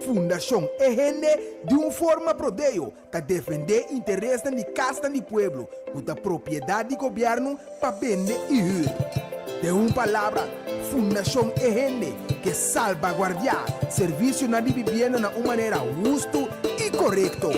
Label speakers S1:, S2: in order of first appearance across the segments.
S1: Fundação EGN de uma forma prodeio para defender interesses da casta do pueblo, com a propriedade do governo para vender e ir. De uma palavra, Fundação EGN que salvaguardia serviço na vivienda de uma maneira justa e correta.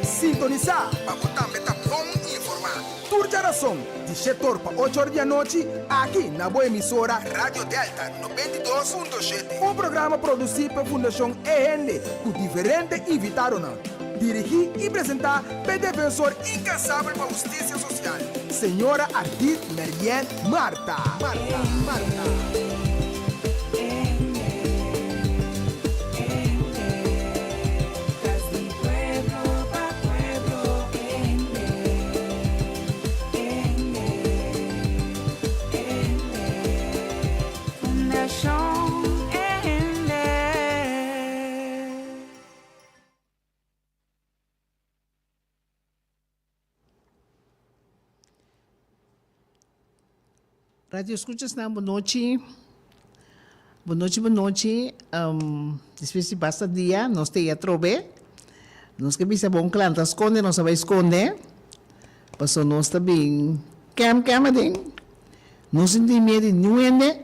S1: Sintonizar para botar meta bom e informar. Turja razão, de setor para 8 horas da noite, aqui na boa emissora Rádio Delta 92.7. Um programa produzido pela Fundação EGN, com diferentes invitados. Dirigir e apresentar pelo defensor incansável para a justiça social, senhora Ardit Merien Marta.
S2: Radio escuchas na boa noite. Boa noite. Depois de basta dia, nós te ia trobe. Nós que bisa bom clã, tá esconde, nós vai esconder. Passou nós também cam ading. Nós não medo de ninguém.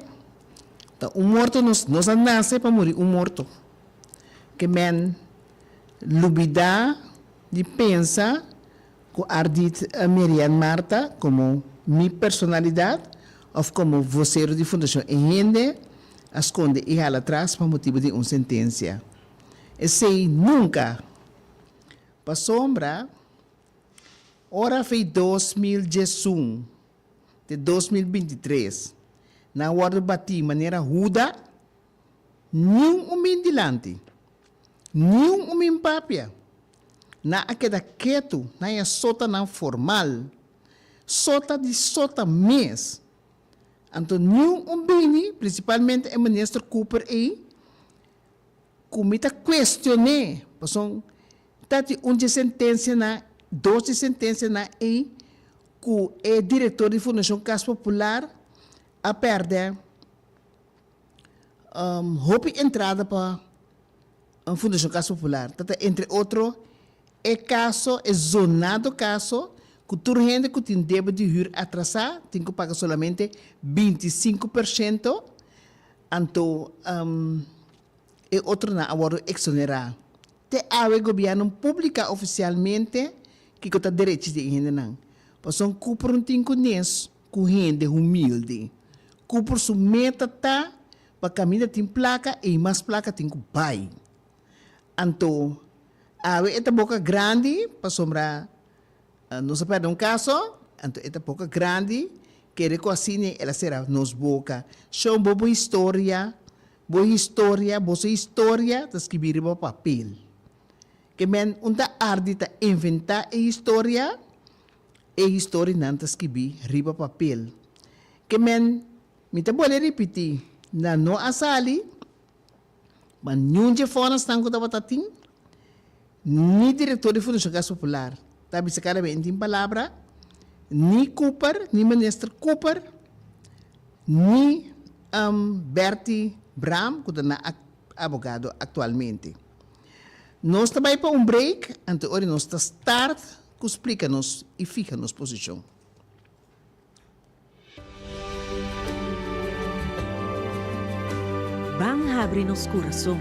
S2: Tá morto nós nasce para morrer morto. Que men lubida de pensa com Ardit Merien Marta como minha personalidade. Of como vocero de Fundação EGN esconde e ela atrás por motivo de uma sentença. E sei nunca, para sombra, ora foi 2011, de 2023, na hora de bater de maneira ruda, nenhum homem dilante, nenhum homem papia, na aquela quieto, na é sota não formal, sota de sota mês. Então, nenhum homem, principalmente o ministro Cooper, comita questionar, porque tati uma sentença na, 12 sentenças na que o diretor da Fundação Casa Popular a perder roupa entrada para a Fundação Casa Popular. Tata, entre outros, é zonado caso, que toda gente que tem débito de juro atrasado tem que pagar solamente 25%, então é outro na agora exonerar. O governo publica oficialmente que está direito de gente não. Porque são cupor não tem conhece com gente humilde. Cupor su meta tá para caminhar tem placa e mais placa tem que pai. Então, esta boca grande para sombrar. Não se perde caso, então esta boca grande, que recosine, ela será nos boca. São boa história, tá escrever no papel. Que men unda ardita inventar a história não tá escrever riba papel. Que men, me tá boleh repetir, na no asali, mas nenhum de fora estão com tabatim, ni diretor de Fundação Casa Popular. Tabi sekarang em palavra, ni Cooper, ni ministro Cooper, ni Bertie Bram, que é advogado atualmente. Nós também para break, então agora nós start, que explica-nos e fica-nos posição.
S3: Van a abrir-nos coração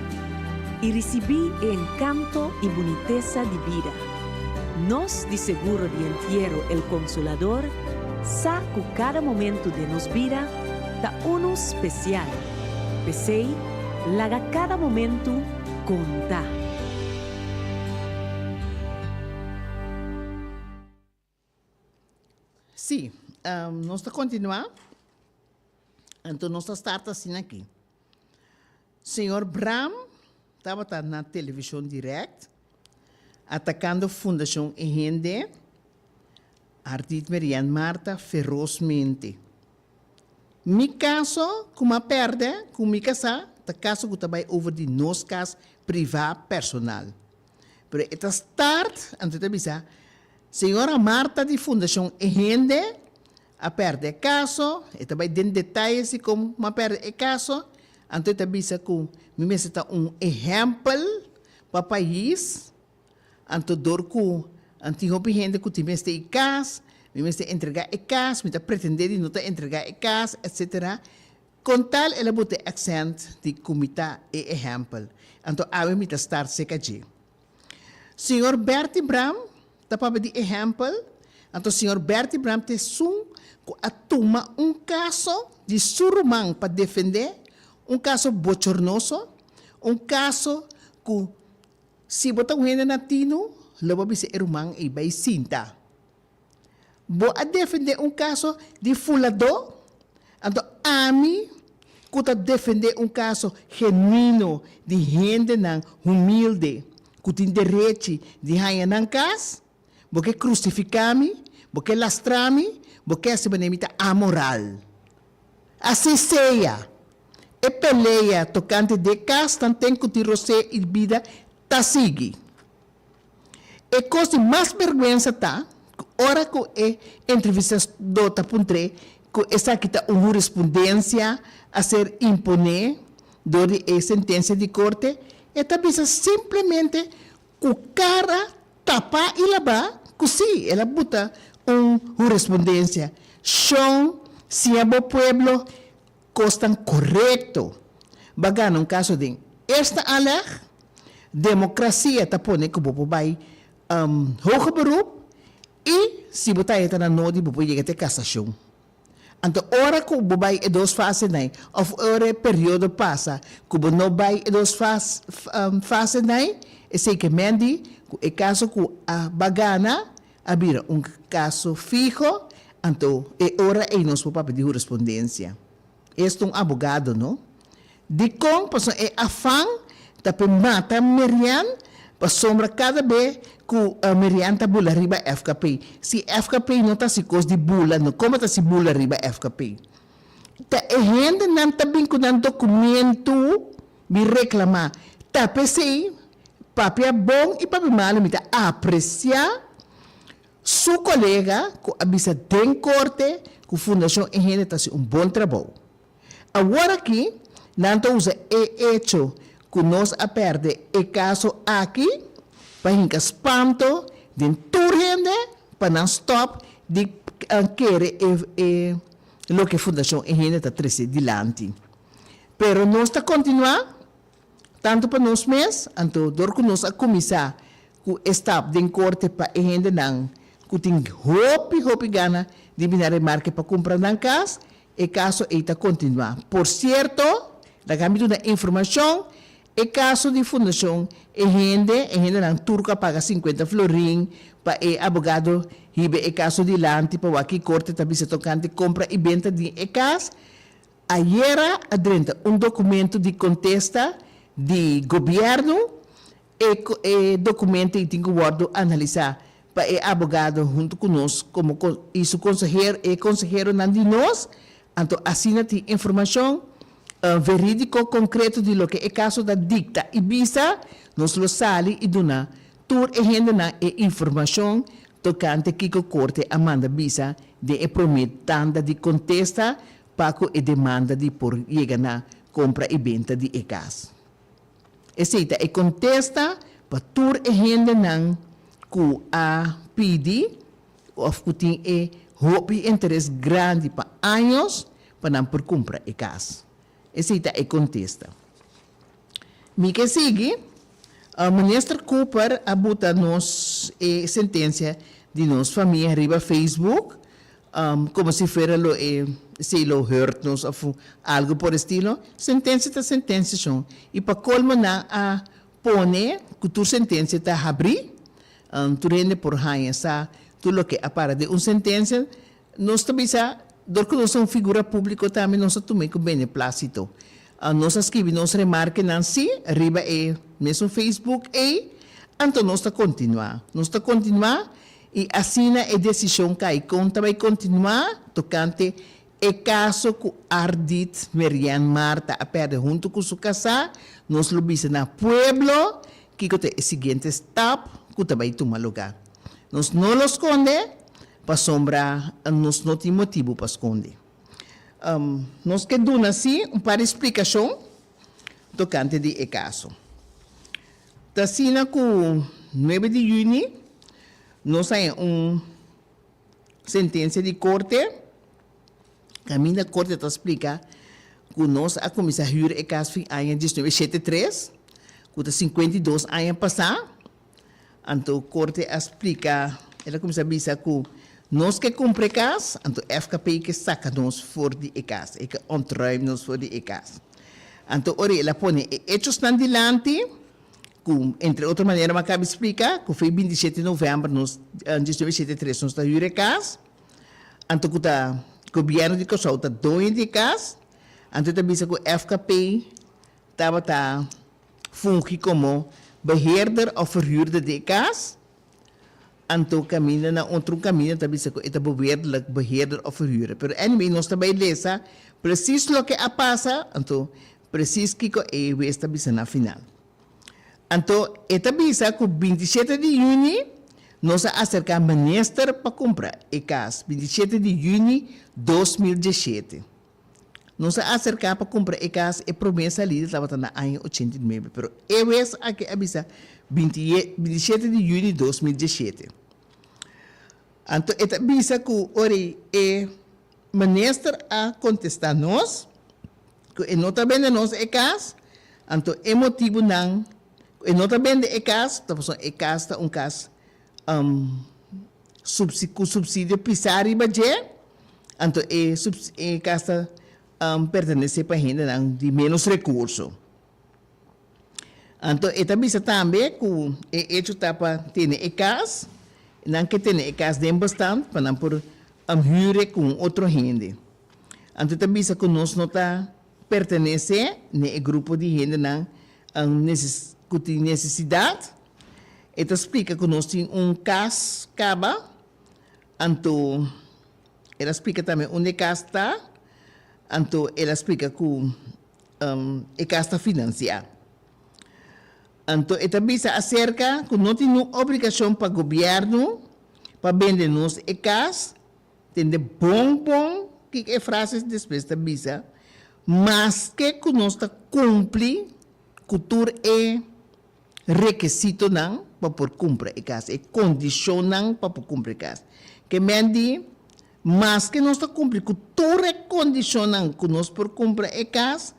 S3: e receber o encanto e boniteza de vida. Nos de seguro de entierro el Consolador, saco cada momento de nos vida da uno especial. Pesei, laga cada momento conta.
S2: Sim, nós está continuar. Então nós está start assim aqui. Senhor Bram estava na televisão direct, atacando a Fundação EGN, Ardit Merien Marta ferozmente. Mi caso, como a perde, com mi casa, de caso que também over de nos caso privado personal. Pero esta start, antes de avisar, senhora Marta de Fundação Ehende, a perde caso, e também den detalhes de como a perde o caso, antes de avisar que me está exemplo para o país, antes de que antigo gente que tem este caso, me está entregar o caso, me está pretender não entregar o caso, etc. Com tal, ela bote accent de comita e exemplo. Então, a me está start seca de. Senhor Bertie Bram, tá para de exemplo. Então, senhor Bertie Bram te sum a toma caso de surumang para defender, caso bochornoso, caso que se botar gente latino, leva bise erumang e vai cinta. Bo a defender caso de fulador, então a mim que defender caso genuíno de gente não humilde, que tem direito de ganhar na casa, porque crucificar-me, porque lastrar-me, porque se benemita amoral. Assim seja. E peleia tocante de casa, tanto que tiro se e vida tá sigue. E coisa mais vergonha tá, ora que é entrevista do tapuntre, que essa aqui tá uma correspondência a ser imponer do de sentença de corte, e também simplesmente que o cara tapa e lavar, que sim, ela bota uma correspondência. São, se é o pueblo, costam correto. Baga num caso de esta aler, democracia tá pone que o vai hoge beroep e se botar eta na nodi bobo chega até cassação. Então, ora que o vai e duas fases né, of ora período passa, que o não vai e duas fases né, e sei que mendi, o caso que a bagana abrir caso fijo, então é hora e nós vamos pedir correspondência. Este é advogado, não? De como é afã, tapi mata Merian, para sombra cada vez que a Merian está bula riba FKP. Se FKP não está se coisa de bula, não como está se bula riba FKP. Tá gente não está bem com um documento me reclamar. Tá pensei, papel bom e papel malo me tá apreciar seu colega que avisa tem corte que a Fundação Ehende está se bom trabalho. Agora aqui, não usa é hecho que nós a perde o caso aqui, para hincar espanto, de turrende, para não stop, de querer o que a Fundação Ehende está trazendo adiante. Pero nós está continuar, tanto para nós mesmos, tanto dor que nós a começar, que está de corte para Ehende não, que tem hopi gana de vir a marca para comprar na casa, e caso está continuar. Por certo, da câmbio da informação, o caso de Fundação Ehende na turca paga 50 florim para o advogado ribe o caso de lante para aqui corte também se tocante compra e venda de caso. Ayer adrenta documento de contesta de governo e documento que tem que guardo analisar para o advogado junto conosco como isso consejero não de nós. Então, assina a informação verídico, concreto de lo que é caso da dicta e visa, nos lo sali e dona tur e gente na informação tocante que o corte amanda visa de prometanda de contesta paco e demanda de por llegar na compra e venda de caso. Essa é contesta para tur e gente na que a pedi of que tem hobby interesse grande para anos para não por comprar e caso. Esse é contesta. Me que sigue, o ministro Cooper abuta nos sentença de nos família riba Facebook, como se fuera se lo hurt nos of algo por estilo, sentença ta sentença são. E para colmo na a pone que tu sentença ta abrir, tu rende por hanha sa tu lo que apara de sentença, nós também sa dor que nós somos figura pública também nós tomamos com beneplácito. Nós escrevemos nos remarque nansi arriba mesmo Facebook então nós está continuar e assim a decisão cai com também continuar tocante E caso que Ardit Merian Marta a perde junto com sua casa, nós lobisa na pueblo, que é o seguinte step, que vai tomar lugar. Nós não los esconde, para sombra, nós não temos motivo para esconder. Nós que damos assim, para explicação, tocante de caso. Assim, com 9 de junho, nós temos uma sentença de corte. Caminho da corte te explica que nós a começar a jurar o caso em ano 1973, que 52 anos passados. Então, a corte explica, ela começa a dizer que nós que cumpre caso, então FKP que saca nós fora de caso, e que ontruim nós fora de caso. Então, ora, ela põe hechos na dilante, entre outras maneiras, mas cabe explicar que foi 27 de novembro, nós, em 1973, nós está jurando caso. Então, que o governo de Kosovo está doendo de caso. Então, também que o FKP estava fungindo como beheerder of verhuurder de caso. Então, caminho na outro caminho, também que é beheerder of verhuurder. Pero, anyway, nós também lesa preciso o que passa, então, preciso que é esta bisa na final. Então, esta bisa que 27 de junho, nós acercamos a ministra para comprar e caso 27 de junho de 2017. Nós acercamos para comprar e caso e promessa ali estava na ano 89, mas eu vejo aqui avisa 27 de junho de 2017. Então, esta avisa que ori é ministra a contestar nós, que não está bem nós e caso, então é motivo não, e não está bem e caso, é caso um caso subsídio pisar e budget, então é casa pertence para gente de menos recursos. Então, esta bisa também que é hecho para ter e casa, não que ter e casa de bastante para não por jure com outro gente. Então, esta bisa que nós não está pertence a grupo de gente não que tem necessidade. Ela explica que nós temos caso, então, ela explica também onde caso está, então, ela explica que o caso está financiado. Então, ela visa acerca que não tem obrigação para o governo para vender nos caso, tem de bom, que é frases depois da visa, mas que nós cumpre, cultura é requisito não para por cumprir a casa, é condição não para por cumprir a casa. Que mendi, mas que nós cumprir com toda a condição não que nós por cumprir a casa,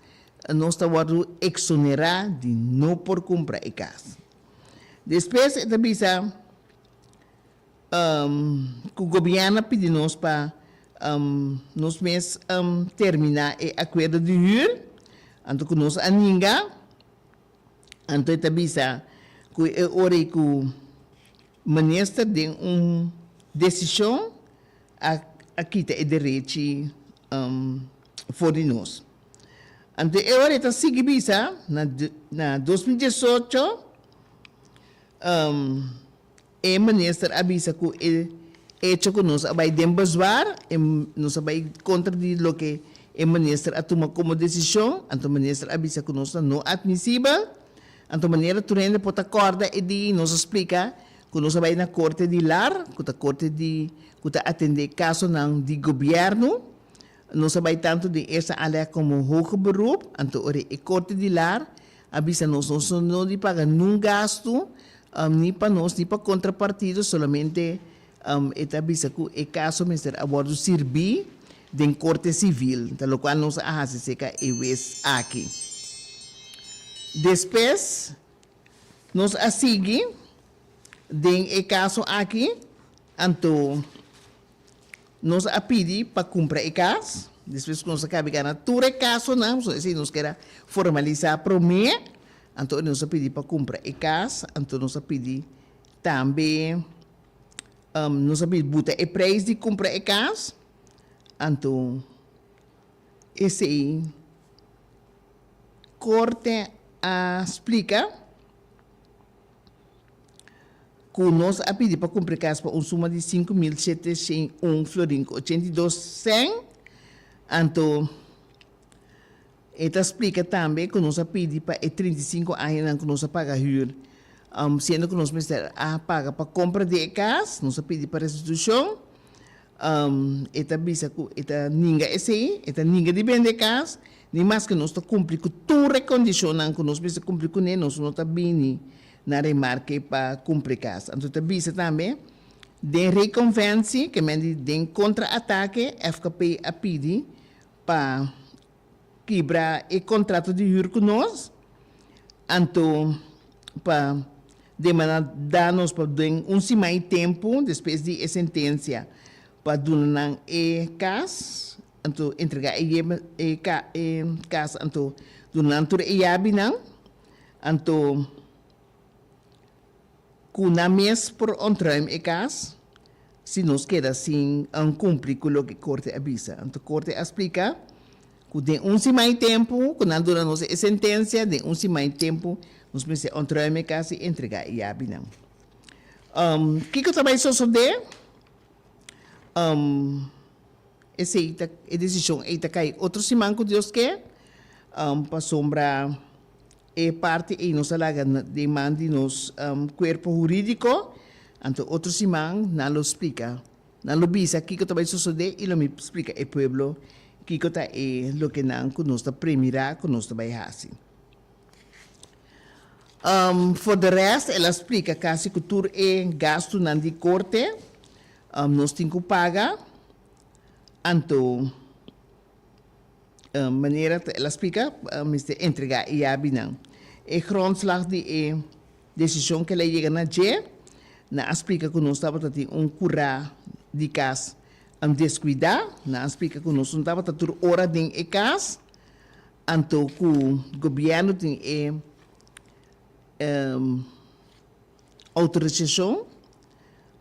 S2: nós estamos exonerar de não por cumprir a casa. Depois, também que o governo pediu nós para nós mesmos terminar o acordo de juro, então que nós aninga. Então, também que é hora que o ministro tem uma decisão a quitar o direito for de nós. Então, é hora que sigue bisa na 2018, o ministro avisa que ele hecho que nós vai dembasvar, nós vai contra o que o ministro toma como decisão, então o ministro avisa que nós não é admissível. Então, maneira turende pode acordar e de nos explica que nós vai na corte de lar, que a corte de que atender caso não de governo, nós vai tanto de essa área como hoge beroep, então a corte de lar avisa nós não de pagar nenhum gasto, nem para nós, nem para contrapartido, solamente avisa que o caso mestre abordo servir de corte civil, pelo qual nós fazemos aqui. Depois, nós seguimos o caso aqui, então, nós pedimos para cumprir o caso, depois que nós acabamos de todo o caso, assim, nós queremos formalizar para mim, então, nós pedimos para cumprir o caso, então, nós pedimos também, nós pedimos botar o preço de cumprir o caso, então, esse corte explica que nós pedimos para cumprir caso para uma suma de 5.701 florins 82 cents. Anto, esta explica também que nós pedimos para 35 anos que nós paga huur. Sendo que nós paga para compra de casa, nós pedimos para restituição. Esta bisa que esta ninguém esta ninguém de vender casa, nem mais que nós cumprir com tudo recondicionando que nós bisa cumprir com ele, nós não está bem na remarque para cumprir casa. Então, esta bisa também de reconvenção, que me de contra-ataque, FKP a pedir para quebrar o contrato de huur com nós, então, para demandar danos para dar semana de tempo, depois de sentença, para dar e caso, então, entregar e caso, então, durante e abinang, então, com na mês por ontruim e caso, se nos queda sem cumprir com o que a corte avisa. Então, a corte explica que de semana de tempo, quando durante a sentença, de semana de tempo, nós precisamos ontruim e caso e entregar e abinang. Que eu também sou de essa decisão está cai outro semana que Deus quer para sombra e parte e nos alaga demanda nos corpo jurídico então outro semana não lo explica não lo bisa que também sucede e lo me explica o pueblo que está é lo que não que nós está primeira que nós vai fazer for the rest ela explica quase que tudo é gasto na de corte nós temos que pagar, então, maneira, ela explica, entregar e abinang. E grondslag de decisão que ela chega na G, na explica que nós estamos tendo cura de casa descuidar, na explica que nós estamos tendo hora de casa, então, que o governo tem autorização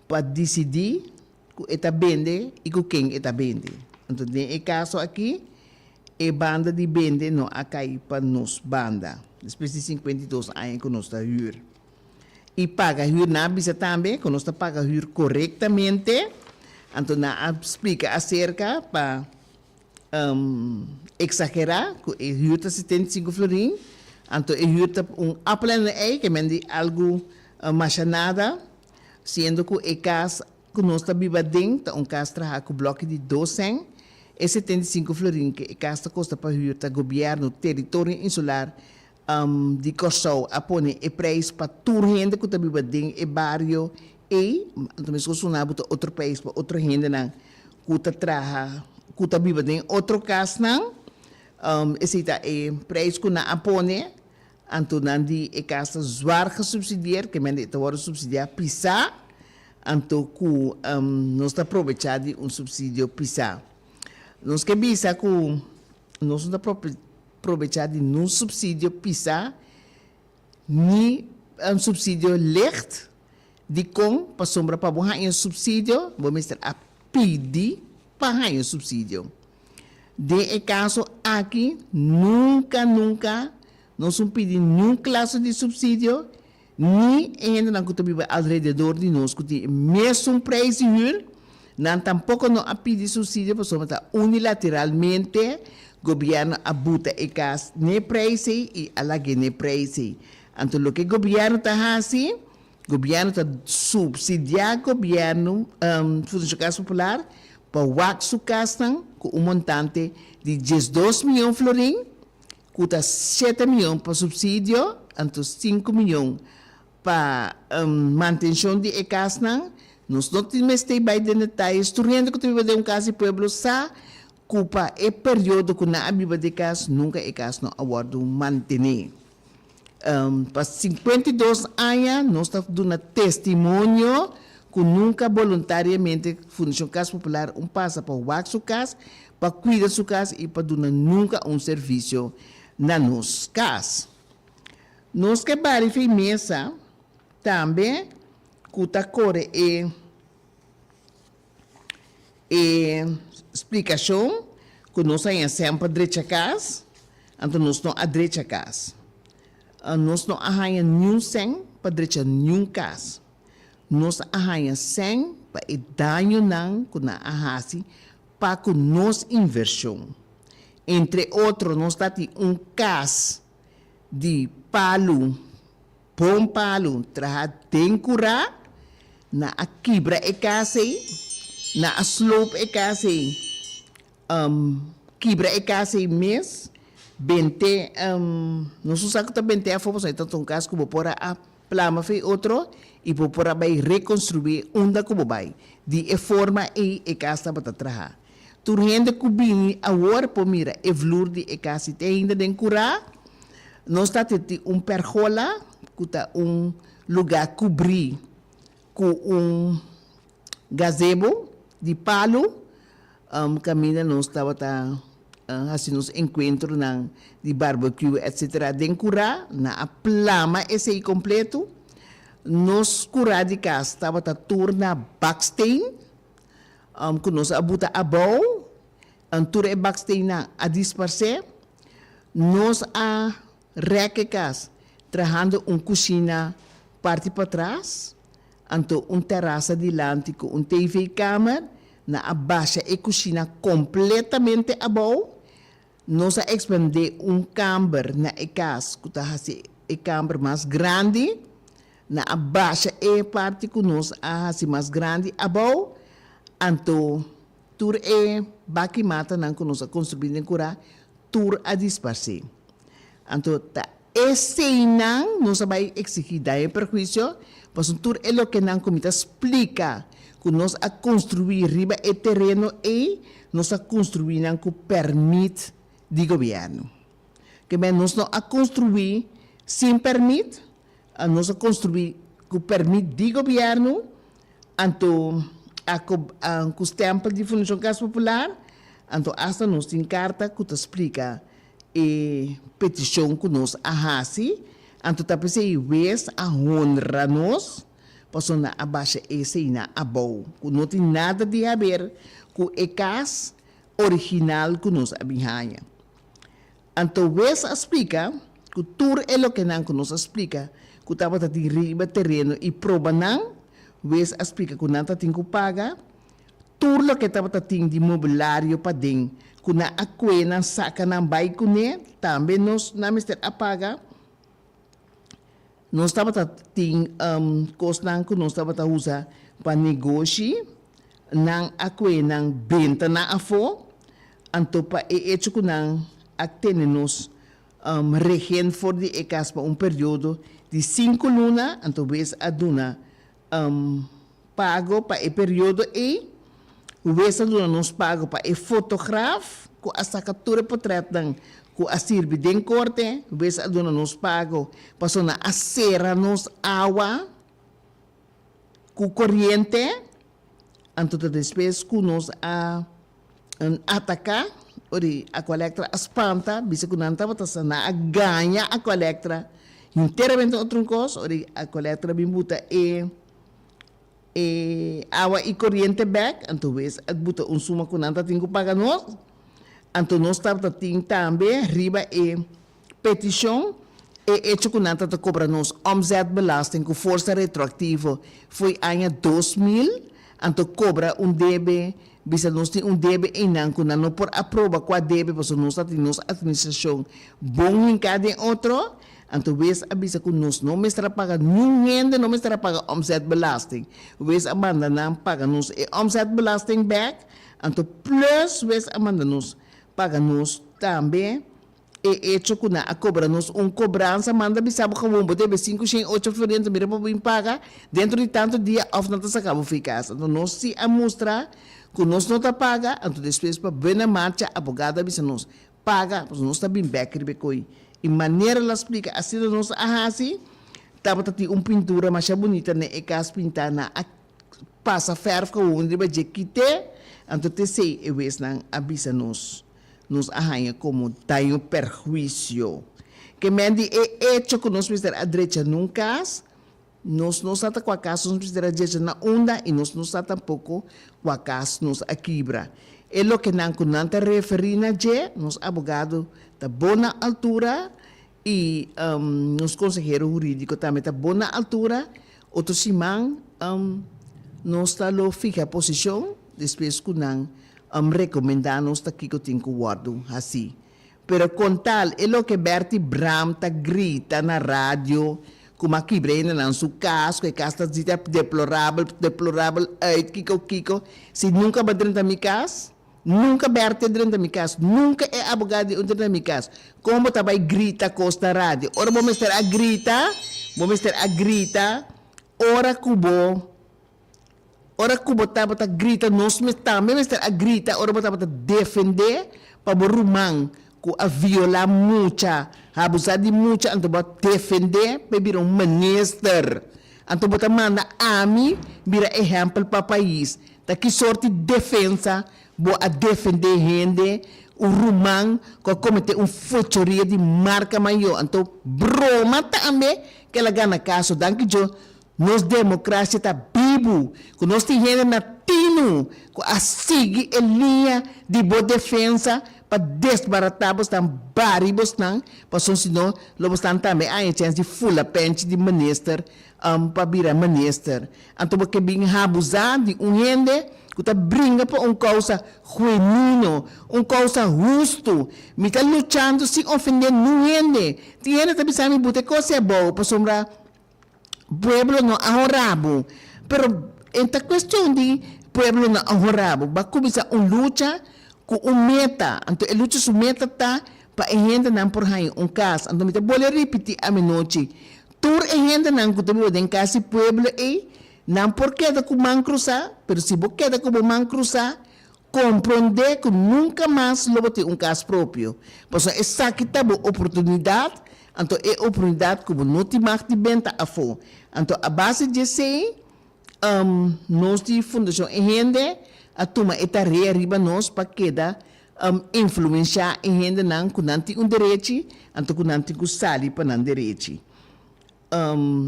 S2: para decidir que está vende e que quem está vende. Então, no caso aqui, a banda de vende não acai para nos banda. Depois de 52 anos que nós está huur. E paga huur na bisa também, que nós está paga huur corretamente. Então, na explica acerca para exagerar, que o huur está 75 florin. Então, o huur está aplano aí, que mende algo machanada, sendo que o caso que nós está viva dentro, caso trabalha com bloco de 200 e 75 florin, que o caso custa para o governo, território insular de Corsou, a pôr o preço para toda a gente que está viva dentro do bairro e, também se você não outro país para outra gente que está trabalha, que está viva dentro outro caso, esse é o preço que não põe, então, o caso zwaar gesubsidieerd, que men te worden subsidiar PISA, então, que nós está aproveitando subsídio PISA. Nós que bisa que nós não está aproveitando subsídio PISA, nem subsídio licht, de com, para sombra para borrar subsídio, vamos a pedir para subsídio. De caso aqui, nunca, nós não pedimos nenhuma classe de subsídio, nem ainda não que ao redor de nós, que tem mesmo preço, não tampouco não pedir subsídio, porque unilateralmente o governo abuta e caso nem preço e alague nem preço. Então, o que o governo está fazendo, o governo está subsidiando o governo, Fundação Casa Popular, para o Waxo Castan, com montante de 12 milhões de florins, custa 7 milhões para subsídio, então 5 milhões para manutenção de casa. Nós não temos que ter detalhes, estou que teve caso de pueblo, sa culpa é período que na abiba de casa, nunca é casa não aguardo manter. Para 52 anos, nós estamos dando testemunho que nunca voluntariamente a Fundação Casa Popular passa para o Waxo Casa, para cuidar da sua casa e para dar nunca serviço na nossa casa. Nós que fez mesa também, que está corre explicação que nós temos sempre direito a casa, então nós não a direito a casa. Nós não arranha nenhum sem para direito a nenhum casa. Nós arranha sem para o dano não que na arrasi para que nós inversão. Entre outros, nós temos um caso de palo, bom palo, traha denkura, na a quebra e case, na a slope e case, quebra e case mês, bente, nós usamos também bente a forma, então um caso que vou pôr a plama foi outro, e vou pôr a reconstruir onda como vai, de forma e casa para trabalhar. Tu rende cubini a hora por mira e vlur de e casi te ainda den cura nós tá te pergola kuta lugar cobrir com gazebo de palo camina nós estava assim nos encontro de barbecue etc den cura na a plama esse aí completo nós cura de casa estava turna backstain que nós abuta a bom tour e backstage a disperser, nós a requecas trajando cozinha parte para trás, anto terraça delante com TV câmera, na a baixa e cozinha completamente a bom, nós a expandir câmara na e casa, que está a câmara mais grande, na a baixa e parte que nós a mais grande a bom, anto tur e baki mata nan kono sa construir cura tur a disparse. Anto ta esse nan não sabe exigir daí perjuízo, mas um tur é lo que nan comita explica que nós a construir riba e terreno e nós a construir nan com permit de governo. Que bem nós não a construir sem permit, nós a construir com permit de governo, anto com os tempos de Fundação Casa Popular, então hasta nós tem carta que te explica e petição que nós ahasi, então tá pensei vez a honra nós, posso na abaixa esse e na abou, que não tem nada de a ver com o caso original que nós abihanha. Então vez explica que tudo é o que nós explica, que estava a riba terreno e prova não, vez explica que nada tem que pagar, tudo o que estava tendo de mobiliário para dentro, que na aquena saca na bike né, também nós na mister a pagar, nós estava tendo coisa que nós estava a usar para negócio, na aquena venda na afo, então para hecho que não a termos regen for de ecas para período de 5 lunas, então vez a duna pago para o período e o vez do nos pago para o fotógrafo com a captura portrait com a sirve de corte o vez do nos pago passou na a serra nos água com corrente então depois com nos a atacar ori a colecta a espanta bisa que não estava na a ganha a colecta inteiramente outro coisa ori a colecta bimbuta água e corrente back, então vez a buta suma que nanta tem que pagar nós, então nós tem também riba e petição e hecho que nanta te cobra nós omzetbelasting com força retroactiva foi ano 2000, então cobra debe, bisa nós tem debe em nanco não por aprova com a debe, mas nós temos administração bom em cada outro. Então, vez avisa que nós não me estará pagando, ninguém não me estará pagando omzetbelasting. Vez amanda não paga nos omzetbelasting back. Então, plus vez amanda nos paga nos também. E hecho que a cobra nos cobrança, manda bisabo que vamos botar 5, 6, 8 diferentes, mira para vir pagar dentro de tanto dia, of não se acaba eficaz. Então, nós se a mostrar que nós não está paga, então depois para bem na marcha, a abogada avisa nos paga, nós está bem back, ribecoi. E maneira ela explica, assim nós assim, estava tendo pintura mais bonita, né? E casa pintar na passa ferro com onde vai quite, então te sei e vez não avisa nos arranha como tem perjuízo. Que mendi é hecho que nós precisamos a direita num caso, nós não está com a casa, nós precisamos a direita na onda e nós não está tampouco com a casa, nós a quebra. É o que não te referir na je, nos abogado da boa altura e nos conselheiro jurídico também da boa altura, outro simão nós está lo fica a posição, depois que não recomendanos ta kiko tinko guardo assim. Pero con tal, é lo que Bertie Bram ta grita na rádio, como aqui breina na sua casa, que casa está deplorável, kiko. Se nunca vai dentro da minha casa, nunca Bertie dentro da minha casa, nunca é abogado dentro da minha casa. Como tá vai grita costa rádio? Ora vamos estar a grita, ora kubo tá grita, nós também estar a grita, ora tá defender para o rumang ku a violar mucha, abusar de mucha, anto ba defender, para vir minister. Anto ba manda ami, vira exemplo para país. Da que sorte de defesa, bo a defender gente, o rumang, ko comete fechoria de marca maior. Anto broma também, que ela gana caso, danke jo, nos democracia tá vivo, que nós tem gente na tino, que a sigue a linha de boa defesa, para desbaratar tan baribos tan, para son sino lobos tan também a chance de full pente de minister para virar minister. Então porque bem abusar de gente que tá brinca por causa genuíno, causa justo, me tá lutando sem ofender ninguém. Tiene também sabe bote coisa boa para sombra pueblo no ahorrabo, pero esta questão de pueblo no ahorrabo, va começar luta com meta, então ele luta meta tá para a gente não por aí caso, então me vou repetir a noite, tur a gente não que também tem casa pueblo e não porque da com man cruzar, pero se você queda com man cruzar, compreender que nunca mais lo ter caso próprio, pois essa que tá boa oportunidade, então é oportunidade que não te mais de benta a fo, então a base de sei, nós de fundação a gente a toma esta riba nós para queda influenciar em gente não com nanti direito, então com nanti com sali para não direito.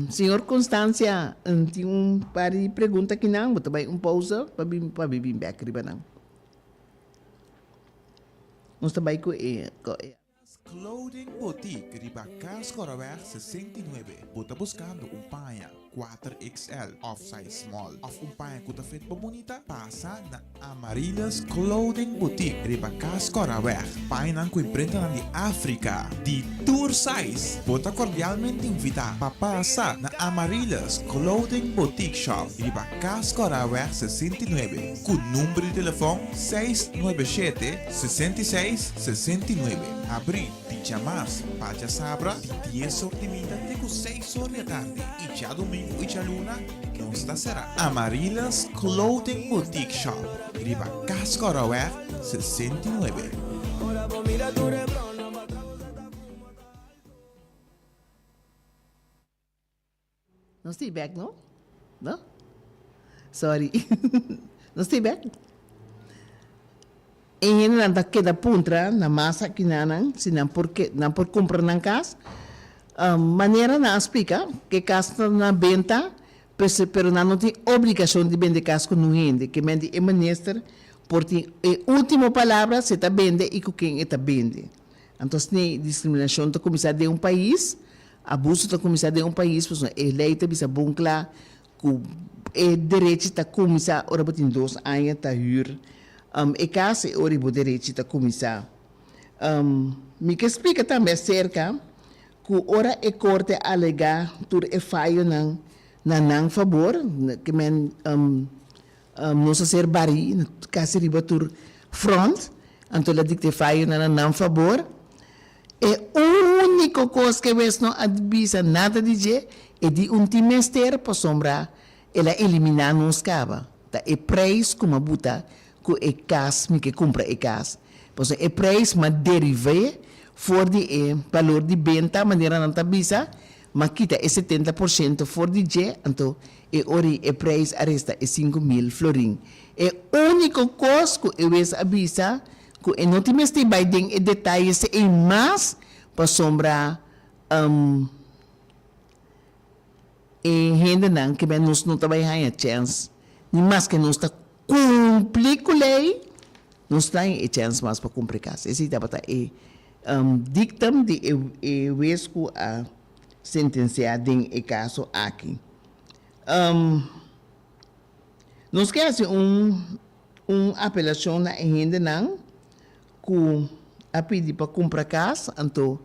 S2: Senhor Constância, tem par de pergunta aqui não, vou também pausa para vir back riba não. Nós também com
S4: Clothing Boutique riba Cas Coraware 69. Bota buscando paia 4XL off-size small of paia que tá feito bonita, passa na Amarillas Clothing Boutique riba Cas Coraware. Paia não que imprenta na de África de tour size. Bota cordialmente invita para passar na Amarillas Clothing Boutique Shop riba Cas Coraware 69 com número de telefone 697 66 69. Abrir de chamas para sabra de 10 sortimento até com 6 horas da tarde e já domingo e já luna não está será Amarillas Clothing Boutique Shop riba Cas Coraware 69.
S2: Não stay back, não? Não? Sorry. Não stay back? E gente não queda puntra na massa que não, se não por comprar na casa, maneira não explica que casa na venda, pero não tem obrigação de vender casa com ninguém, que vende é minister, porque a última palavra se está vende e com quem está vende. Então, se discriminação está começando de país, abuso está começando de país, porque a lei está bisa bom claro, que o direito está começando, ora tem 2 anos está hur. E caso é o direito de começar. Me que explica também acerca que ora é corte alegar tur é falho não favor que men não se ser bari caso riba tur front então la dicte falho não favor é o único coisa que ves não advisa nada de je é de trimestre para sombra ela eliminar nos cava tá é preço como buta que é cas me que compra é cas pois é preço mas derive for de valor de venda maneira não tabisa mas kita é 70% for de je então é ori é preço aresta é 5.000 florin é único coisa que eu vejo avisa que é não tem este biden e detalhes é mais para sombra e gente não que bem nos não trabalha a chance nem mais que nos está cumprir com a lei, nós temos a chance mais para cumprir caso. Esse é o dictum de vez que a sentenciada em caso aqui. Nós queremos apelação na ainda não, que a pedir para comprar casa, então,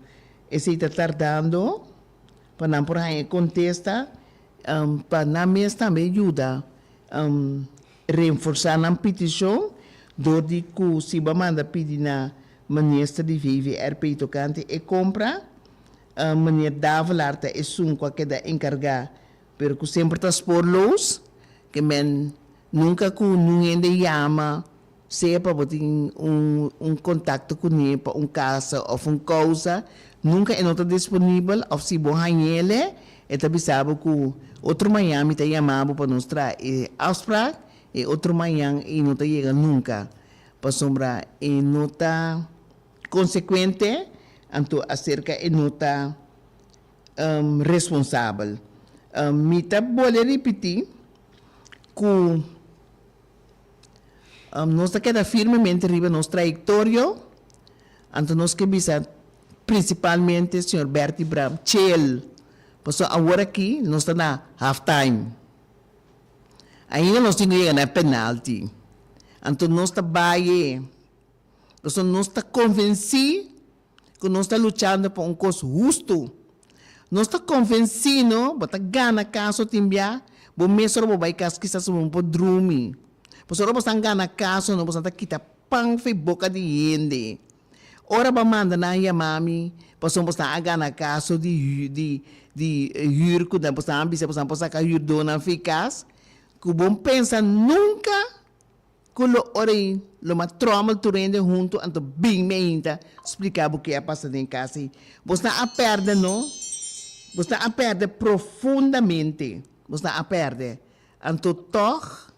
S2: esse está tardando, para não por aí contesta, para na mês também ajuda, reforçar a petição, do que se manda pedir na ministra de VVRP tocante e compra, meneer Davelarta é um qualquer da encargar, pero que sempre está por los, que men nunca que ninguém chama, seja para botar contato com ele, para casa ou coisa, nunca é nota disponível, ou se bom ele, é também sabe que outro manhã me está chamando para nos trazer afspraak, e outro manhã e não está chegando nunca, para sombra e não está consequente, então acerca e não está responsável. Me está pode repetir que nós queda firmemente arriba nosso trayectória, então nós que bisa principalmente o senhor Bertie Bram, Chel, porque agora aqui nós está na halftime, ainda nós temos na penalty, então nós está baie, porque nós está convencido que nós está lutando por coisa justo, nós está convencido, bota gana caso timbia, bom mesmo não vai caso que está sobre dormir. Porque se você gana caso, não você quita pão fe boca de gente. Ora ba manda na ya mami, porque você gana caso de hur que você ambisa, você ka hur dona eficaz, que bom pensa nunca que lo matromal turende junto, anto bem me ainda explicar o que é passado em casa. Você a perde, não? Você a perde profundamente. Você a perde. Anto toch,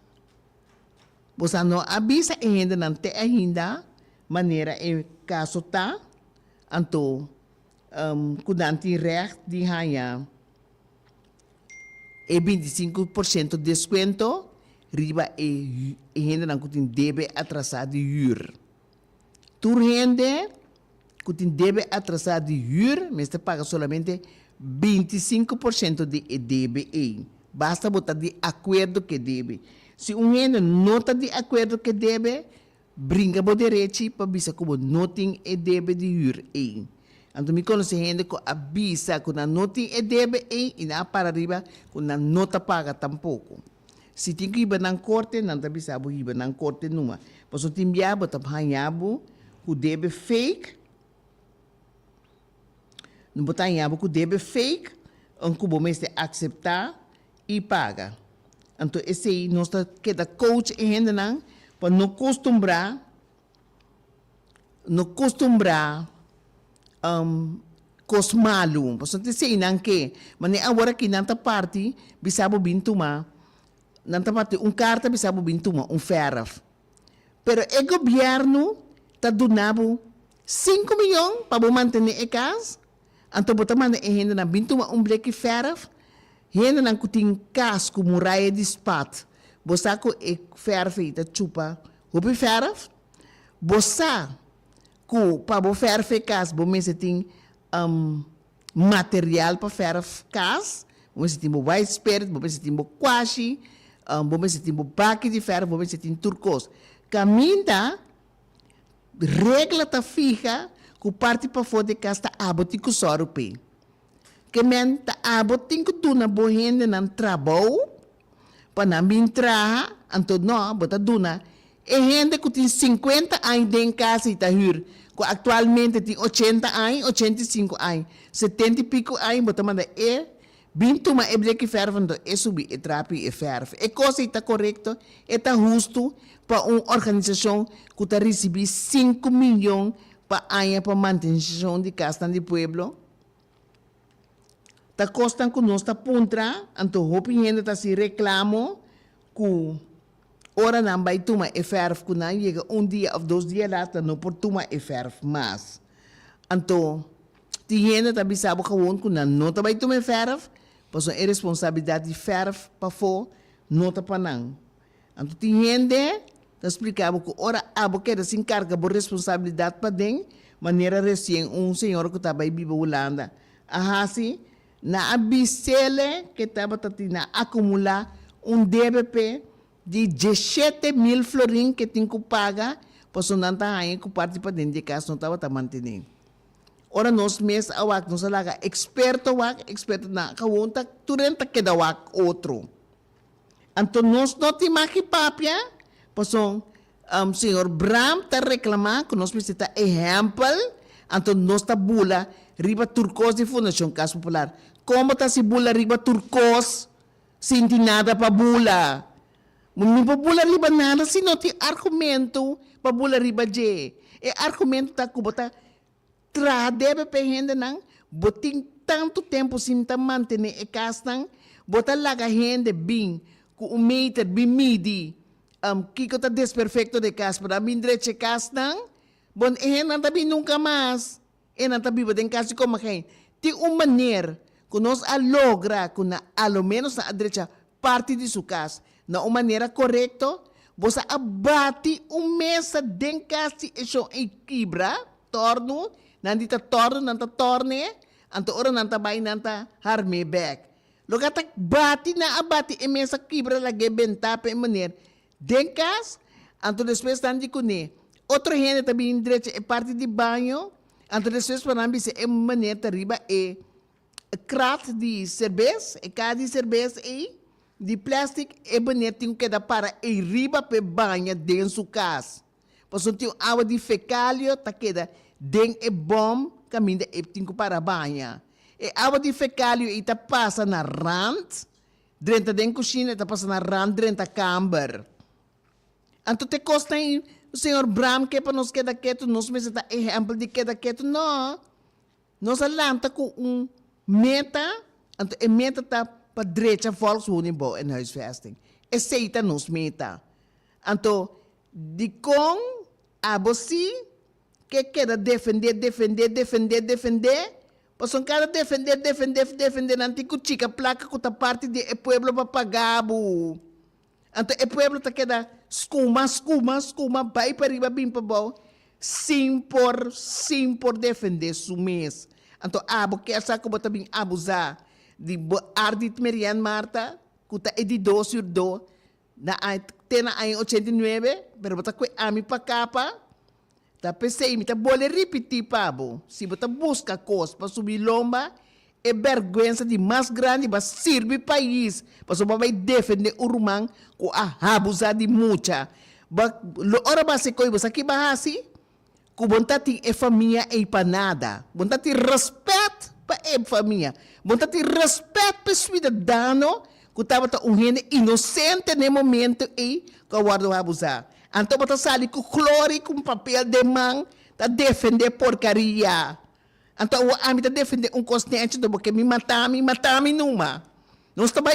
S2: você não avisa ainda, não tem ainda maneira em caso tá, anto cuidante recht de ganha e 25% de desconto, riba e ainda não tem deve atrasar de huur. Tu rende que tem deve atrasar de huur, mas te paga solamente 25% de DBE. Basta botar de acordo que deve. Se rende não está de acordo que deve, brinca o direito para bisa como não tem deve de huur. Então, me conhece gente que avisa que não tem deve e na para arriba que não está paga tampouco. Se tem que ir na corte, não está bisabo ir na corte numa. Mas o timbiabo está banhado, o deve fake. Não botar banhado que o deve fake, um cubo mês de aceitar e paga. Então, esse aí nós está queda coach ainda não, para não costumbrar cosmalo. Porque você sei não que, mas agora que nanta parte, bisabo bintuma. Nanta parte carta bisabo bintuma, ferraf. Pero o governo está donando 5 milhões para manter a casa. Então, você manda ainda na bintuma bleque ferraf. Ainda não tem casco, muralha de espat. Você com e ferraf e chupa. O ferraf? Você com para o ferraf casa, você tem material para ferraf casa. Você tem o white spirit, você tem o quashi. Você tem o baque de ferro, você tem turcos. Caminha, regra tá fixa, que parte para fora de casa está abotico sorupe. Que men tá abotico tu na bohende na trabalho, para na mintra, anto não, bota duna. E gente que tem 50 anos de casa e tá hur, que atualmente tem 80 anos, 85 anos, 70 e pico anos, bota manda Bintuma é bleque fervendo, é subir, é trapi, é ferve. É coisa está correto, está justo para uma organização que está recebendo 5 milhões para a manutenção de casa do pueblo. Está custando que nós está puntra, então a opinião está se reclamo que ora não vai tomar é ferve, que não chega dia ou 2 dias lá, não pode tomar é ferve mais. Então, tem gente que está sabendo que não vai tomar ferve, porque é responsabilidade de ferro para fora, não está para não. Então, tem gente que explicava que ora a boqueira se encarga de responsabilidade para dentro, maneira recém senhor que estava em Holanda. Assim, na abisele que estava a acumular DBP de 17,000 florin que tem que pagar, pois não está aí que parte para dentro de casa não estava mantendo. Ora nós mês awak nós alaga experto na kaunta turenta que dawak outro. Então nós não tem mais que papia, pois senhor Bram está reclamando que nós precisamos exemplo, então nós está bula riba turcos de Fundação Casa Popular. Como está se bula riba turcos, sem nada para bula? Não para bula riba nada, se não tem argumento para bula riba je. E argumento está como está deve perrenda não, botin tanto tempo sem tá manter e castan, botar laga rende bem, com um meter bem midi, que tá desperfeito de casa para mim direito castan, bon não tá bem nunca mais, não tá bem botem casa como quem, tem uma maneira que nós a logra, que na ao menos na direita parte de sua casa, na uma maneira correta, você abate mesa de casa e só equilibra, torno nandita torno, nanta torne, anto ora nanta bay nanta harme back. Loga tak bati na abati e mesa kibra lagi benta pe maner. Denkas, anto después nandi kune. Outro gente também direito é parte de banho, anto después panambi se é maner tariba e krat de cerveja, e cada de cerveja e de plástico e maner tem que dar para e riba pe banho dentro sua casa. Pois tem água de fecálio, tá queda den e bom caminho e tinco para banha. E água de fecálio ita passa na rand, dentro da cozinha ita passa na rand, dentro da camber. Anto te costa o senhor Bram que para nós queda quieto, nós me está exemplo de queda quieto, não. Nós alanta com meta, anto e meta tá para direita volkswoning en huisvesting. E seita nos meta. Anto de com a você que quer defender, pois cada defender, nanti que chica placa que tá parte de e pueblo para pagar, então e pueblo tá queda escuma, vai para riba bem para bom, sim por defender su mês, então abo que essa que bota bem abusar de ardit Merian Marta, que tá de 12 do na tena em 89, pero bota que ami para capa. Tá pensei, me tá bole repetir, pabo. Se você busca coisa para subir lomba, é vergonha de mais grande para servir país. Para você vai defender o rumang com a abusar de muita. Ora básico, você aqui bahasi, que vontade é família e para nada. Vontade respeito para a família. Vontade respeito para o cidadão que estava gente inocente no momento e que guarda abusar. Então, você sabe que o clore com papel de mão está defender porcaria. Então, o homem está defender consciente do que me matame numa. Nós estamos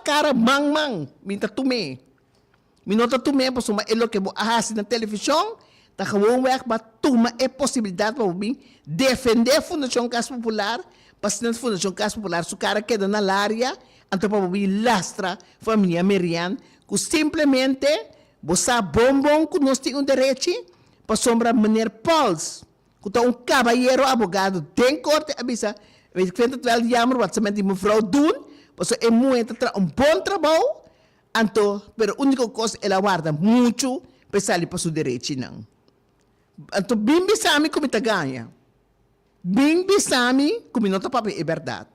S2: cara, mão, me está tomé. Me não está tomé, porque é o que eu faço na televisão, está com para tomar a possibilidade para mim defender a Fundação Casa Popular, para a Fundação Casa Popular, se o cara queda na área, então para mim lastra a família Merian, que simplesmente você bombom que nós temos direito para sombra maneira Pauls, que está cabalheiro advogado, tem corte, avisa, eu frente a ele chamar o WhatsApp de mevrouw doen, porque é muito bom trabalho, então, pero a única coisa ela guarda muito para sair para o direito não. Então, bem bisami como está ganha, bem bisami como não está para a verdade.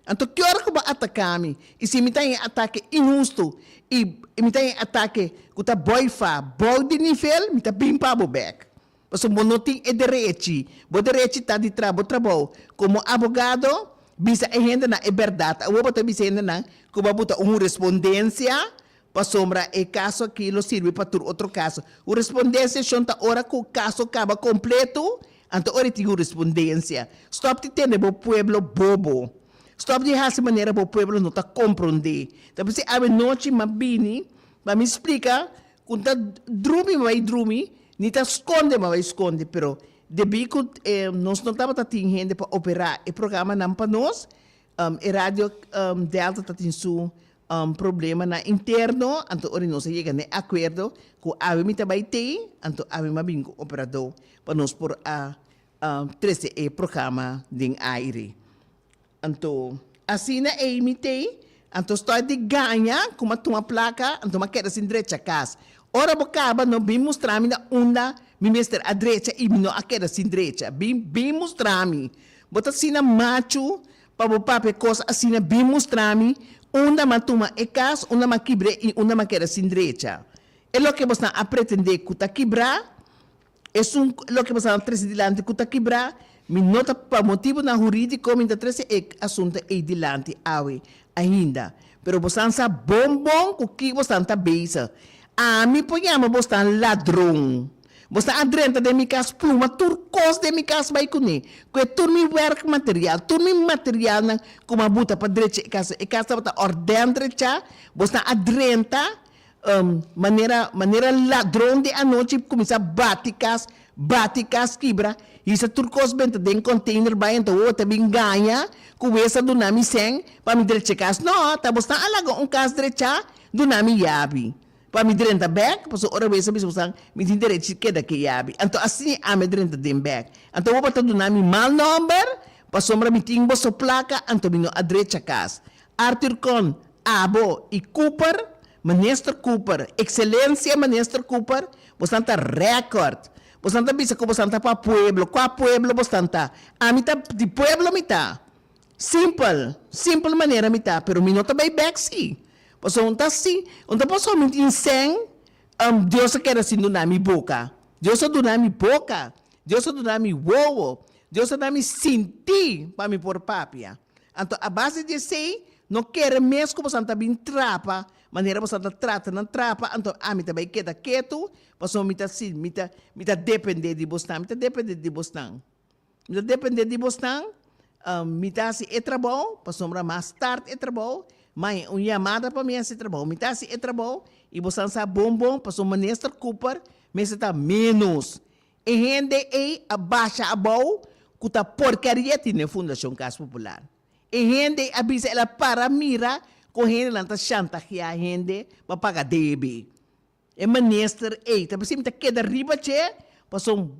S2: Então, que hora que vai atacar-me? E se me tem ataque injusto, e me tem ataque que está boy de nível, me está bem para o back. Porque o não tem direito. O direito está de trabalho. Como advogado, bisa a gente na verdade. Eu vou bisa ainda na, que vai botar uma respondência, para sombra e caso aquilo serve para outro caso. A respondência chanta hora que o caso acaba completo, então hora tem respondência. Stop de ter o pueblo bobo. Stop de essa maneira para o povo não está compreender. Então, se a noite mabini, para me explicar, quando está dormir, nem está esconde, mas vai esconde, pero debi que nós não estamos tendo gente para operar o programa não para nós, a rádio Delta está tendo seu problema na interno, então ora nós chega a acordo que a mim também tem, então a mim mabini operador para nós por a 13 programa de aire. Então, assim na imitei, Então, estou de ganha, como uma placa, então, uma queda assim, direita casa. Ora, bocaba, não bem mostrar-me na onda, me mestre a direita e não a queda assim, direita. Bem mostrar-me. Bota assim na macho, para o papo, coisa assim, bem mostrar-me, onda matuma e casa, onda ma quebre e onda ma queda assim, direita. É o que você a pretender que está quebrar, é o que você a presidente que está quebrar, me nota para motivo na jurídico, me interessa é assunto é dilante, ainda. Pero você sabe bom, o que você está beisa. Me ponhamos você ladrão. Você adrenta de minha casa pluma, turcos de minha casa vai com ele. Que turmi work material, turmi material na como a buta para direita e casa está ordem direita, você adrenta maneira ladrão de a noite começa baticas quebra e se turcos benta de container vai então outra bem ganha com essa do nami sem para me direita casa não tá você alaga casa direita do nami yabi para me direita back para ora vez você me direita que daqui yabi então assim a me direita de back então vou botar do nami mal number para sombra me tinha boa placa então me a direita casa Arthur Con Abo e Cooper Minister Cooper, excelência Minister Cooper, você está record. Você está bisa que você está para pueblo, qual pueblo você está? A mitad de pueblo mitad. Simple maneira mitad, pero me nota bem back sim. Você não está assim, então você não insem, Deus quer assim do nami boca. Deus do nami boca. Deus do nami wowo. Deus do nami sentir para me por papia. Então a base de sei, não quer mesmo que você está bem trapa. Maneira você trata, não trapa, então me também queda quieto, passou me depender de você, me depender de você, me depender de você, me se é trabalho, passou mais tarde é trabalho, mas uma chamada para mim é trabalho, me se é trabalho e você sabe bom, passou Minister Cooper, mas está menos, e rende aí abaixa a boa, que tá porcaria tem Fundação Casa Popular, e rende avisa ela para mira correndo lá, tá chantageando a gente para pagar DB. É ministro, tá você me tá queda riba, tchê, passou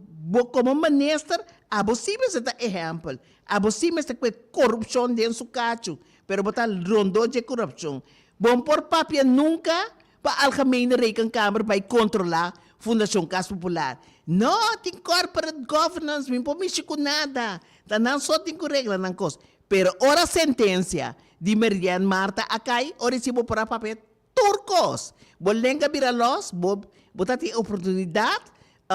S2: como ministro, a você me está exemplo, a você me está com corrupção dentro do cacho, pero botar rondo de corrupção. Bom por papia nunca, para algemene rekenkamer para controlar Fundação Casa Popular. Não, tem corporate governance, não pode mexer com nada, tá não só tem que regla na coisa. Pero ora sentença de Marian Marta acai, ora se vou para papel turcos. Bolenga vira los, botar a oportunidade,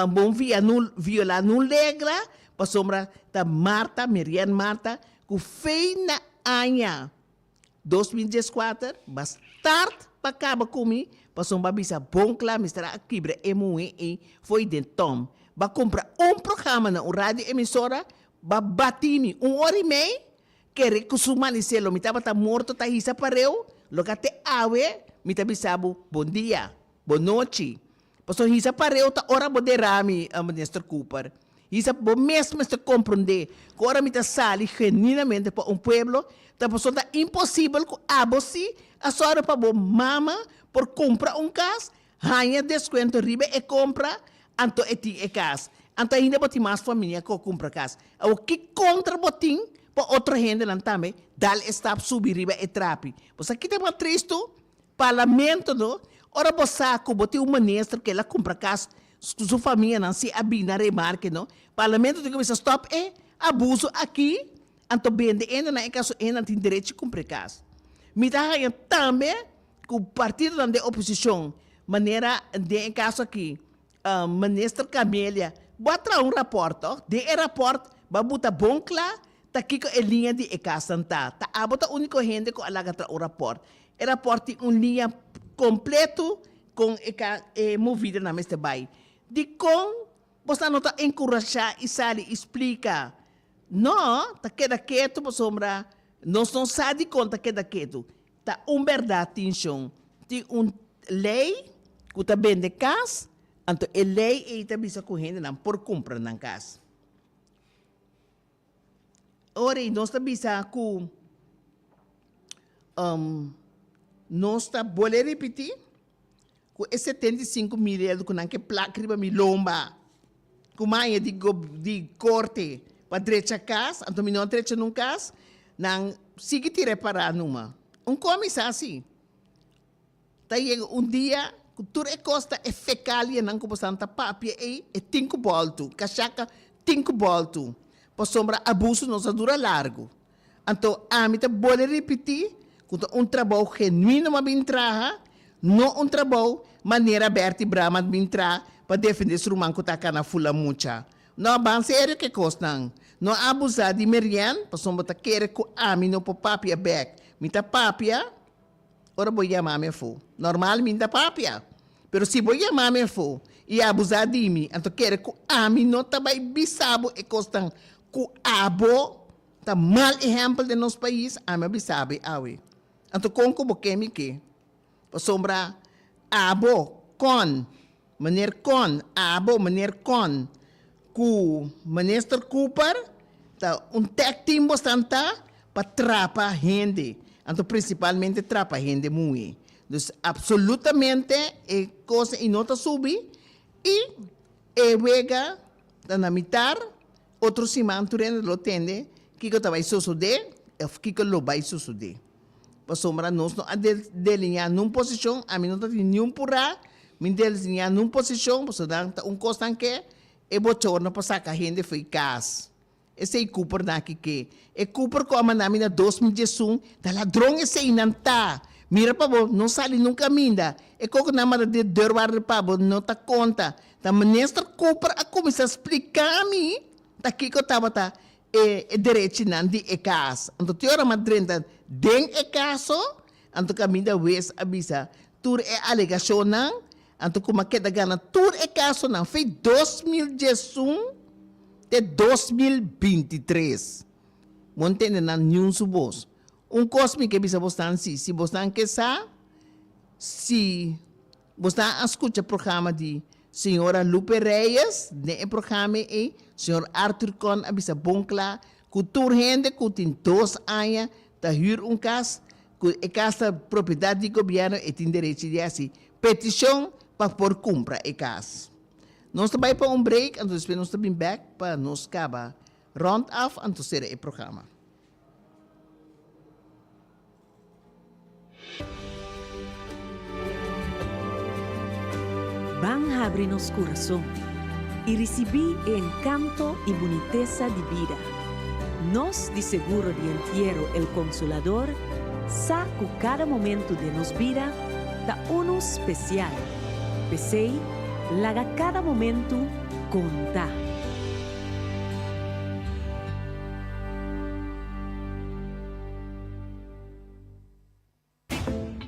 S2: bom violar não regra, para sombra da Marta, Marian Marta, que fez na anha 2014, bastante para acabar comigo, para sombra bisa bom claro, mistura quebra MUE foi dentro tom. Vai comprar programa na rádio emissora, vai bater-me 1 hora e meia, querer que o manicelo me estava morto, tá isso pareu, logo até awe, me estava bisabo, bom dia, boa noite. Passou isso pareu, tá hora moderar-me, Minister Cooper. Isso bom mesmo está compreender, que hora me está sali genuinamente para pueblo, tá passou tá impossível que abosi a sua para bom mama por comprar casa, ganha desconto riba e compra, anto eti e casa. Anto ainda botin mais família que compra casa. O que contra botin, para outra gente não também, dal está subir riba e trapi. Você aqui tem uma triste parlamento, não? Ora você botin ministro que ela compra casa, sua família não se abina remarque, não? Parlamento tem que começar stop abuso aqui, anto bem de ainda na caso ainda tem direito de comprar casa. Me dá também que o partido da oposição, maneira de caso aqui, ministro Camélia, bota um raporto, de raporto, vai botar bom claro, tá aqui com a linha de casa tá a bota único gente que alaga o raporto. O raporto tem uma linha completo com a movida na mesta bai. De com você não tá encorajar e sali explica. Não, tá queda quieto, por sombra. Nós não sabe conta queda quieto. Tá verdade, atenção. Tem lei que tá bem de casa, então a lei está bisa correndo por comprar na casa. Ora, nós está bisa com nós está boleh repetir com 75 mil que não que placa riba mi lomba, com mais de corte para direita casa, então mi não direita num casa, não sigue te reparar numa. comisa assim. Daí dia, cultura e costa é fecalia não como santa papia e 5 volto, cachaca 5 volto. Por sombra abuso não se dura largo. Então, a mim pode repetir, quando trabalho genuíno mas bem traha, não trabalho maneira aberta e brama bem traha para defender o rumano que está na fula mucha. Não avança sério que costa não abusar de merian, por sombra tá querer que a mim não pode papia back. Mita papia, ora vou chamar me fo. Normal minta papia. Pero se vou chamar me fo e abusar de mim, então querer que a mim não tá bem bisabo e costam que abo tá mal exemplo de nosso país, a mim bisabe awe. Então como que me que? Por sombra abo con maneira con ku minister Cooper tá tech team bastante para trapa gente. Então, principalmente, trapa gente muito. Então, absolutamente, é coisa e nota subir e vega na mitad, outro cimanto lo tende, que vai suceder, que lo vai suceder. Para sombra, nós não delinhar numa posição, a mim não tem nenhum purá, me delinhar numa posição, para costa que é bochorno para sacar gente foi casa. Esse é Cooper daqui que é Cooper como na mina 2011 da ladrão esse inanta mira pa bo não sai nunca minda é como na mara de derbar pa bo não tá conta da ministro Cooper a começar a explicar a mim daqui que eu tava tá direito nandi é casa então teora madrenda den é caso então caminda wes abisa tur é alegação não então como que da gana tur é caso não foi 2011 de 2023. Montende na nenhum subos. Cosme que bisa bostan se bostan que se bostan escuta programa de senhora Lupe Reyes, de programa e senhor Arthur Con abisa boncla, cultura gente que tem 2 anos, da huur casa, que é casa propriedade do governo e tem direito de assim, petição para por compra e casa. Nós também para break, então depois nós também back para nós acabar round off então será o programa.
S3: Van abrir nos coração e receber encanto e boniteza de vida. Nós de seguro de entierro el Consolador sabe que cada momento de nos vida da uno especial. Pensei laga cada momento conta.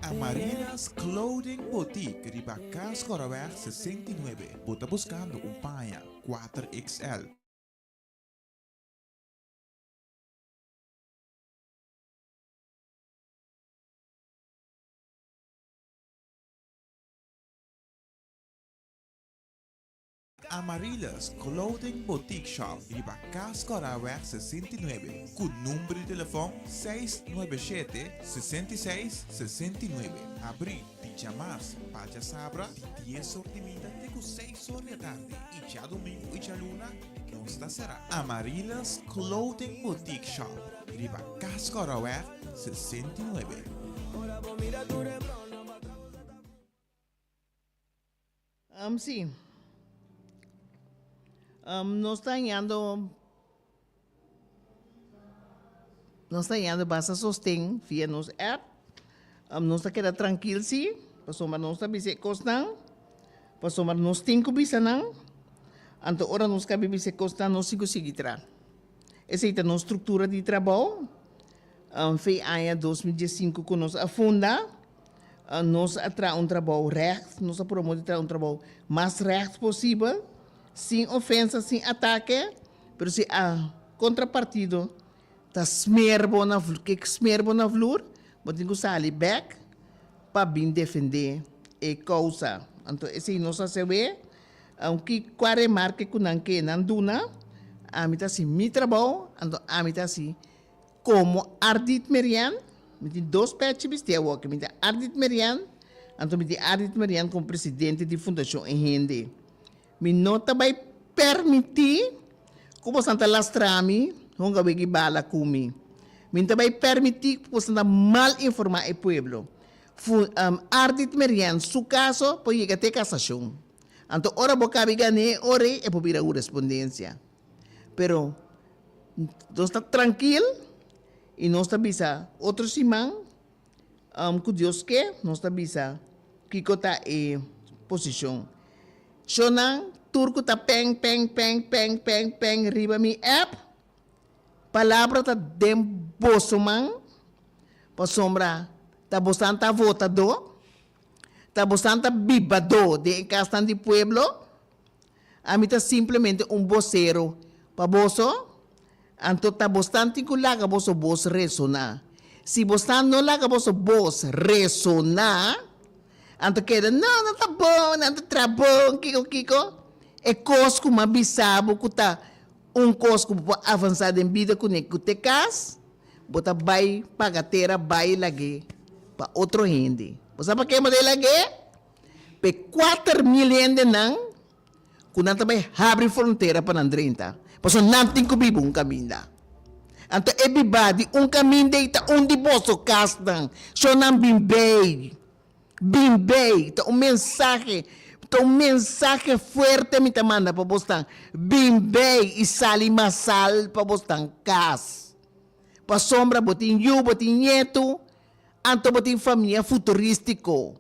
S4: Amarilas Clothing Boutique, Ribacas Coraware 69. Bota buscando paia 4XL. Amarilas Clothing Boutique Shop, Ribacas Coraware 69, com número de telefone 697-6669. Abrir pijamas, paja sabra, 10 sortimento até com 6 horas da tarde. E já domingo e já luna, não está será. Amarilas Clothing Boutique Shop, Ribacas Coraware 69.
S2: Sim. Nós está indo basta sostém via nos app. Nós está queda tranquilo sim. Passou nós está bise costan. Passou nós cinco bisa não. Anto ora nós cabe bise costan nós sigo seguir. Essa é a nossa estrutura de trabalho. Foi ano 2015 que nós afunda. Nós atra trabalho reto. Nós promovemos trabalho mais reto possível. Sem ofensa, sem ataque, mas se a contrapartido está smerbo na flor, mas tem que sair back para bem defender a causa. Então, esse não se vê, que quare marca que não duna, a mim está assim, meu trabalho, então a mim está assim, como Ardit Merian, me tem 2 patches, me tem Ardit Merian, então me tem Ardit Merian como presidente de fundação em Hindi. Me nota vai permitir como Santa Lastrami, não vai bala comigo. Minta vai permitir que você mal informar o pueblo. Ardit merian, su caso, pode llegar até casação. Então, ora boca bigane, ora é por vir a correspondência. Pero, nós está tranquilo e nós está bisa outro simão, que Deus quer, nós está bisa que está em posição. Shonan, turco tá peng, riba mi app. Palavra tá dem bosomang. Pa sombra, tá bastante votador. Tá bastante bibador de castan de pueblo. A mim tá simplesmente vocero. Pa boso, anto tá bastante culaga boso voz ressonar. Se bastante não laga boso voz ressonar, anto queda, não tá bom, não tá bom, kiko. É cosco mabisabo que tá cosco avançado em vida com te cas, bota vai pagatera, vai lagi para outro gente. Você sabe que é lagi? Pe 4 mil gente não, que não também abre fronteira para não 30. Porque não tem que viver caminho. Então, everybody, caminho deita, de bolso castan, só não bimbei, tá mensagem fuerte me manda para bostan, bimbei e sali masal para bostan cas, para sombra botin nieto, anto botin família futurístico,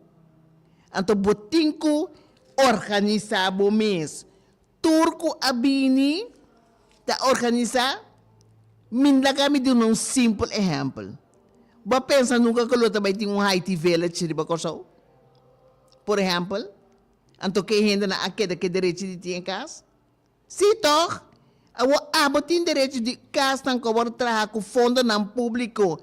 S2: anto botinco organizado mês, turco abini, ta organizar. Minda kami de um simples exemplo. Ba pensa nunca que o também tem Haiti village de Bacorsau? Por exemplo, anto que gente na aquele que direito de ter em casa? Sim, toch? Abo tem direito de casa não cobrar trabalhar com fundo não público.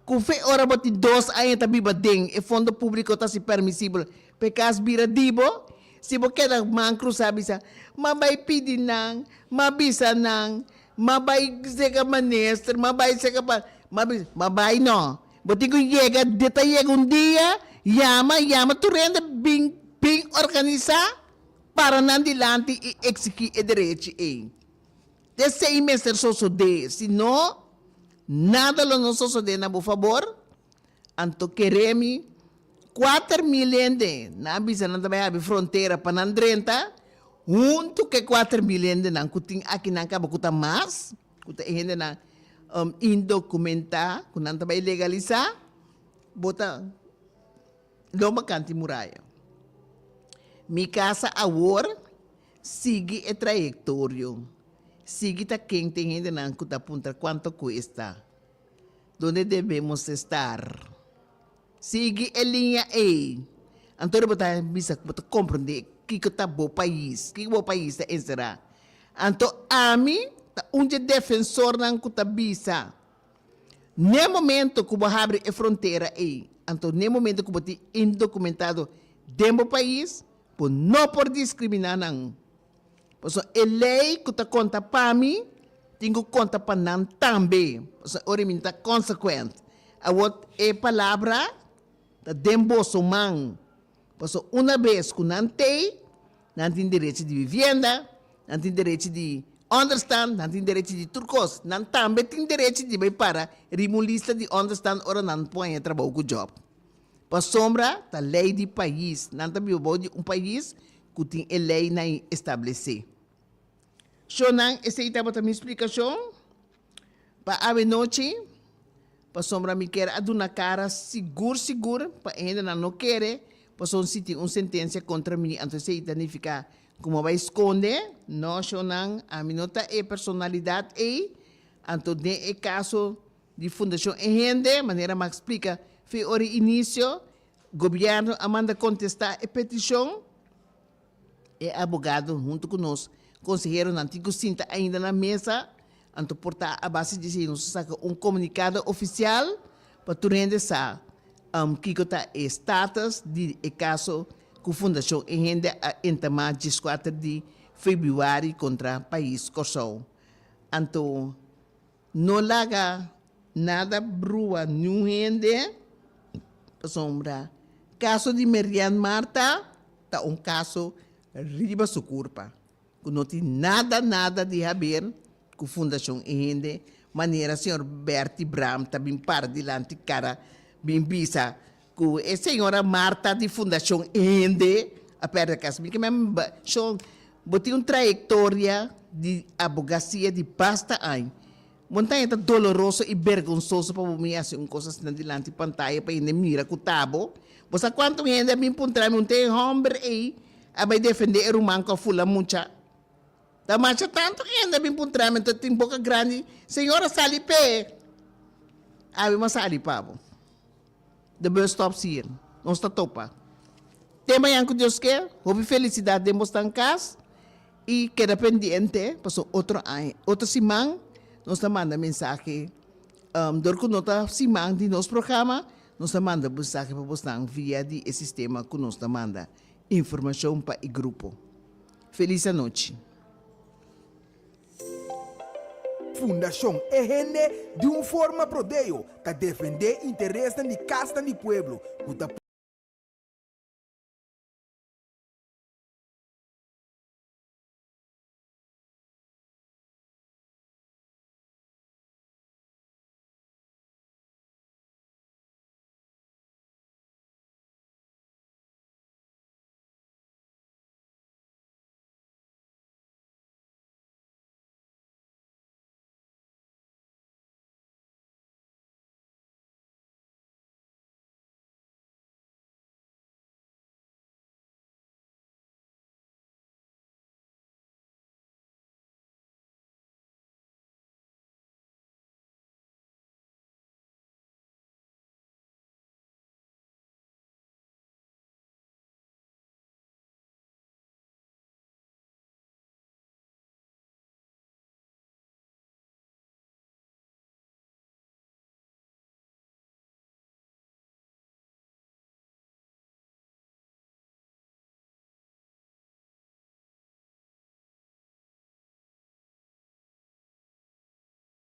S2: Com fe ora boti 2 anos tabi ba ding e fundo público tá se permissível. Pekas bira dibo, se bo queda mancro sabe sa, mabay pidi nang, mabisa nang, mabay sega manestre, mabay sega pa, mabay no. Boti ko llega detalle un dia, llama tu renda bing organiza para nandilante e execuir e direito e. Desse semestre só de, se não nada lo não só de na por favor, anto queremi 4 mil gente na bisa na também a fronteira para nandrenta. Junto que 4 mil gente não cutin aqui não acaba cuta mais, cuta gente na indocumentar, que não também legalizar, bota loma canti muralha. Mi casa agora sigue a trajetória, sigue ta quem tem gente não cuta apuntar quanto custa, onde devemos estar, sigue a linha A. Então bota bisa bota compreender que tá bom país, que bom país é será. Então a mim tá defensor não cuta bisa. No momento que você abre a fronteira aí, então no momento que você é indocumentado dentro do país, por não por discriminar não. Por isso a lei que tá conta para mim, tem que conta para não também. Por isso ora mim tá consequente. A outra é palavra da demboso man. Por isso uma vez que não tem direito de vivenda, não tem direito de understand, não tem direito de turcos, não também tem direito de ir para rimulista de understand ora não põe trabalho com job. Para sombra da lei do país, não também de país que tem a lei na estabelecer. Shonan, essa é a minha explicação. Para a noite, para sombra me quer a dar cara seguro, para ainda não querer, para se tem uma sentença contra mim, então se significa como vai esconder, não Shonan, a mim não é personalidade aí, então é caso de fundação em rende, maneira mais explica, foi o início, o governo manda contestar a petição, e advogado junto conosco, conselheiro antigo sinta ainda na mesa, então portar a base de nos saca comunicado oficial para tu render sa que está status de caso que a fundação rende a entamar 4 de fevereiro contra o país Kosovo. Então não laga nada brua não rende sombra. Caso de Merian Marta tá caso riba sucurpa. Não tem nada de haver com a fundação rende, maneira senhor Bertie Bram também para dilante cara bem bisa com a senhora Marta de Fundação Ende a perda casa que mesmo botei uma trajetória de advocacia de basta ano. Montanha tá doloroso e vergonzoso para mim assim coisas na dilante pantalla para ainda mira com tabo. Você quanto ainda me encontrar um tem homem aí a vai defender o manco a fula mucha. Da marcha tanto que ainda me encontrar mas tem boca grande. Senhora sali pé. Abi mas sali pabo. The bus stop here. Não está topa. Tema yang que Deus quer, houve felicidade de mostrar em casa e queda pendiente, passou outro ano, outra semana, nós manda mensagem, dor nota semana de nosso programa, nós manda mensagem para você via de sistema que nós manda informação para o grupo. Feliz noite.
S1: Fundação EGN de uma forma prodeio que defender interesses de casta do pueblo, que